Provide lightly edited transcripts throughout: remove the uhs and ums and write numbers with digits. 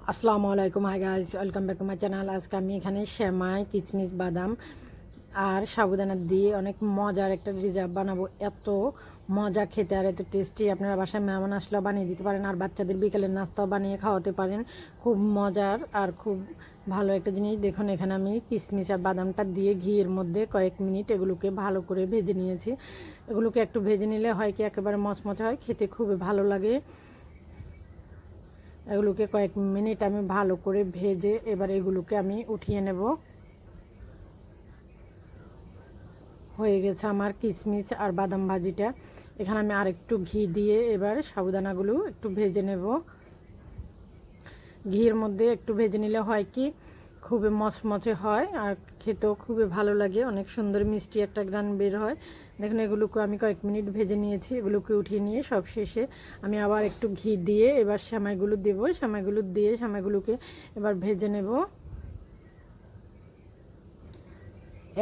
আসসালামু আলাইকুম, hi guys, welcome back to my channel. আজকে আমি এখানে সেমাই, কিশমিশ, বাদাম আর সাবুদানা দিয়ে অনেক মজার একটা রিজার্ভ বানাবো। এত মজা খেতে আর এত টেস্টি, আপনারা বাসায় মেহমান আসলেও বানিয়ে দিতে পারেন আর বাচ্চাদের বিকেলের নাস্তাও বানিয়ে খাওয়াতে পারেন। খুব মজার আর খুব ভালো একটা জিনিস। দেখুন, এখানে আমি কিশমিশ আর বাদামটা দিয়ে ঘিয়ের মধ্যে কয়েক মিনিট এগুলোকে ভালো করে ভেজে নিয়েছি। এগুলোকে একটু ভেজে নিলে হয় কি একেবারে মচমচে হয়, খেতে খুবই ভালো লাগে। এগুলোকে কয়েক মিনিট আমি ভালো করে ভেজে এবার এগুলোকে আমি উঠিয়ে নেব। হয়ে গেছে আমার কিশমিশ আর বাদাম ভাজিটা। এখানে আমি আরেকটু ঘি দিয়ে এবার সাবুদানাগুলো একটু ভেজে নেব। ঘিয়ের মধ্যে একটু ভেজে নিলে হয় কি খুবই মচমচে হয় আর খেতেও খুবই ভালো লাগে, অনেক সুন্দর মিষ্টি একটা গ্রান বের হয়। দেখুন, এগুলোকে আমি কয়েক মিনিট ভেজে নিয়েছি। এগুলোকে উঠিয়ে নিয়ে সব শেষে আমি আবার একটু ঘি দিয়ে এবার সেমাইগুলো দেবো। সেমাইগুলো দিয়ে সেমাইগুলোকে এবার ভেজে নেব।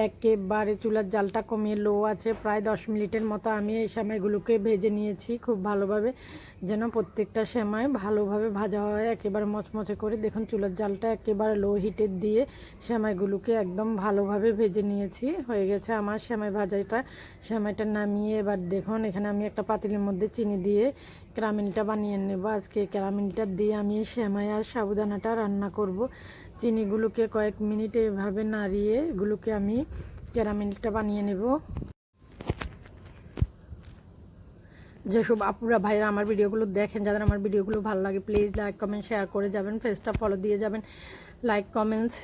একেবারে চুলার জালটা কমিয়ে লো আছে, প্রায় 10 মিনিটের মতো আমি এই সেমাইগুলোকে ভেজে নিয়েছি খুব ভালোভাবে, যেন প্রত্যেকটা সেমাই ভালোভাবে ভাজা হয় একেবারে মচমচে করে। দেখুন, চুলার জালটা একেবারে লো হিটে দিয়ে সেমাইগুলোকে একদম ভালোভাবে ভেজে নিয়েছি। হয়ে গেছে আমার সেমাই ভাজাটা। সেমাইটা নামিয়ে এবার দেখুন, এখানে আমি একটা পাতিলের মধ্যে চিনি দিয়ে ক্যারামেলটা বানিয়ে নেব। আজকে ক্যারামেলটা দিয়ে আমি সেমাই আর সাবুদানাটা রান্না করব। চিনিগুলোকে কয়েক মিনিট এভাবে নাড়িয়ে এগুলোকে আমি ক্যারামেলটা বানিয়ে নেব। যেসব আপুরা ভাইরা আমার ভিডিওগুলো দেখেন, যাদের আমার ভিডিওগুলো ভালো লাগে, প্লিজ লাইক কমেন্ট শেয়ার করে যাবেন, পেজটা ফলো দিয়ে যাবেন। লাইক কমেন্টস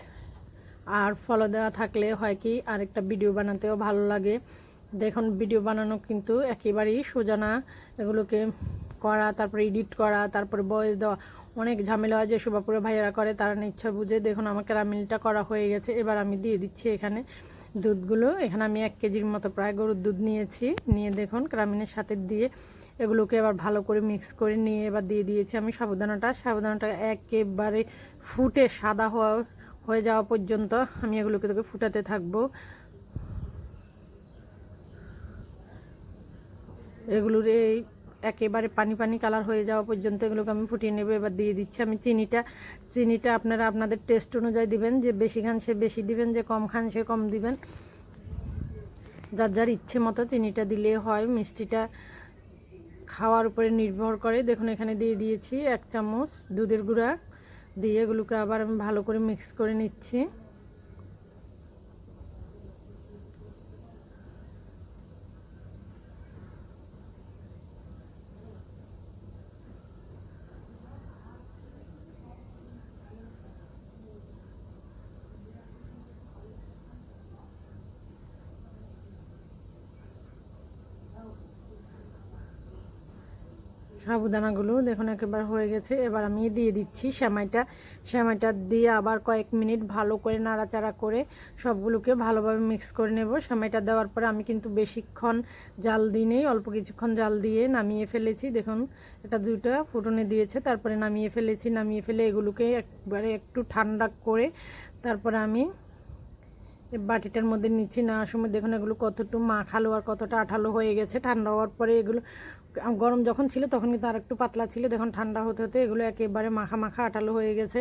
আর ফলো দেওয়া থাকলে হয় কি আরেকটা ভিডিও বানাতেও ভালো লাগে। দেখুন, ভিডিও বানানো কিন্তু একেবারেই সোজা না। এগুলোকে করা, তারপরে এডিট করা, তারপরে ভয়েস দেওয়া, অনেক ঝামেলা হয়। যেসব আপুরা ভাইয়ারা করে তারা ইচ্ছা বুঝে। দেখুন, আমার ক্যারামেলটা করা হয়ে গেছে। এবার আমি দিয়ে দিচ্ছি এখানে দুধগুলো। এখানে আমি 1 কেজির মতো প্রায় গরুর দুধ নিয়েছি। নিয়ে দেখুন ক্যারামেলের সাথে দিয়ে এগুলোকে এবার ভালো করে মিক্স করে নিয়ে এবার দিয়ে দিয়েছি আমি সাবুদানাটা একেবারে ফুটে সাদা হয়ে যাওয়া পর্যন্ত আমি এগুলোকে ফুটাতে থাকবো। এগুলোর এই একেবারে পানি পানি কালার হয়ে যাওয়া পর্যন্ত এগুলোকে আমি ফুটিয়ে নেব। এবার দিয়ে দিচ্ছি আমি চিনিটা আপনারা আপনাদের টেস্ট অনুযায়ী দিবেন, যে বেশি খান সে বেশি দিবেন, যে কম খান সে কম দিবেন। যার যার ইচ্ছে মতো চিনিটা দিলে হয়, মিষ্টিটা খাওয়ার উপরে নির্ভর করে। দেখুন, এখানে দিয়ে দিয়েছি 1 চামচ দুধের গুঁড়া দিয়ে এগুলোকে আবার আমি ভালো করে মিক্স করে নিচ্ছি। সাবুদানাগুলো দেখুন একেবারে হয়ে গেছে। এবার আমি দিয়ে দিচ্ছি সেমাইটা দিয়ে আবার কয়েক মিনিট ভালো করে নাড়াচাড়া করে সবগুলোকে ভালোভাবে মিক্স করে নেব। সেমাইটা দেওয়ার পরে আমি কিন্তু বেশিক্ষণ জাল দিই নেই, অল্প কিছুক্ষণ জাল দিয়ে নামিয়ে ফেলেছি। দেখুন, এটা 2টা ফুটনে দিয়েছে, তারপরে নামিয়ে ফেলেছি। নামিয়ে ফেলে এগুলোকে একবারে একটু ঠান্ডা করে তারপরে আমি বাটিটার মধ্যে নিচ্ছি। নেওয়ার সময় দেখুন এগুলো কতটুকু মাখালো আর কতটা আঠালো হয়ে গেছে। ঠান্ডা হওয়ার পরে এগুলো, গরম যখন ছিল তখন কিন্তু আর একটু পাতলা ছিল, দেখুন ঠান্ডা হতে হতে এগুলো একেবারে মাখা মাখা আঠালো হয়ে গেছে।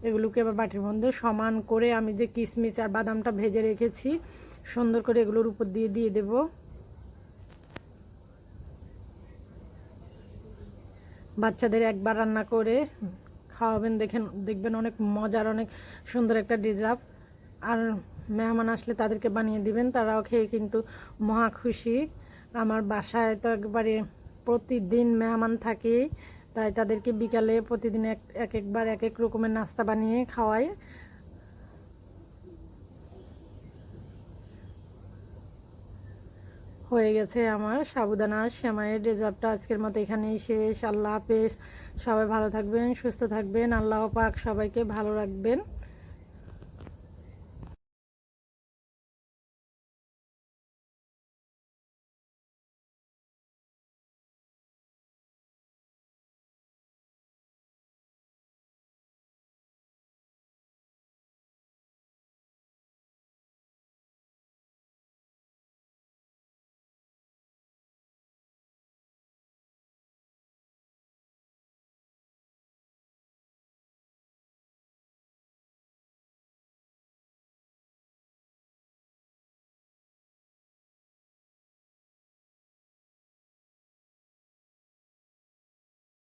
এগুলোকে এবার বাটির মধ্যে সমান করে আমি যে কিশমিশ আর বাদামটা ভেজে রেখেছি সুন্দর করে এগুলোর উপর দিয়ে দিয়ে দেব। বাচ্চাদের একবার রান্না করে খাওয়াবেন, দেখবেন অনেক মজার, অনেক সুন্দর একটা ডিজার্ভ। আর মেহমান আসলে তাদেরকে বানিয়ে দিবেন, তারাও খেয়ে কিন্তু মহা খুশি। আমার বাসায় তো একবারে প্রতিদিন মেহমান থাকে, তাই তাদেরকে বিকালে প্রতিদিন একবার এক এক রকমের নাস্তা বানিয়ে খাওয়াই। হয়ে গেছে আমার সাবুদানা সেমাইয়ের রেজাল্টটা আজকের মতো এখানেই শেষ। আল্লাহ হাফেজ। সবাই ভালো থাকবেন, সুস্থ থাকবেন। আল্লাহ পাক সবাইকে ভালো রাখবেন।